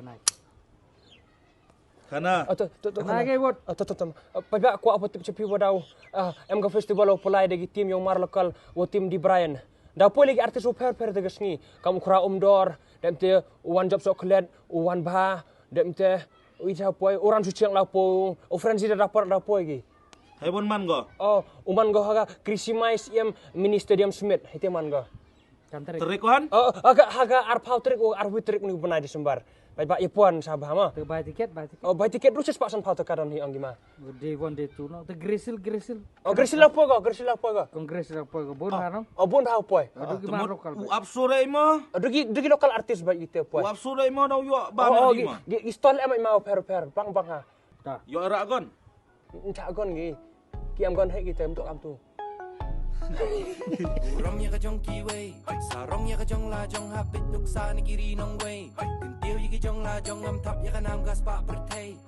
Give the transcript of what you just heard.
kenai. Kana. Kenai ke buat? Pagka ako apa tip cepi wadaw MG festival o pulai dagi tim yang mar lokal o tim di Brian. Daw po lagi artis o per dagas ni. Kamu kura umdor, dem te uwan job soklet, uwan bah, dem te uita poi orang suci yang lapo, o frenzy da dapat lapo lagi. Hai bon man go. Oh, uman go haga Krisimais yam mini stadium Smith, hite man go. Terik kan? Oh, haga arpau terik o arbu terik ni benai Desember. Baik ipuan sabah ma. Tu buy tiket. Oh, buy tiket lu cepat san pau tekadan hi anggima. Day 1 day 2 no. Tu grisil. Oh, grisil apa go? Kongres apa go? Bon hano. Oh, bon hau poi. Aduh gimana lokal. Uap sore mo. Dugi lokal artis baik itu poi. Uap sore mo daw yo ba Oh, di mo. stol em mau per bang ha. Dah. Yo ara gon. Encak gon gi. Ki am gon hai kita untuk am tu. Rom ya ka jong kiway, sarong ya ka jong la jong hapit luksa ni kiri nong way. Kyntiew ya ka jong la jong am tap ya ka nam gas pa pertay.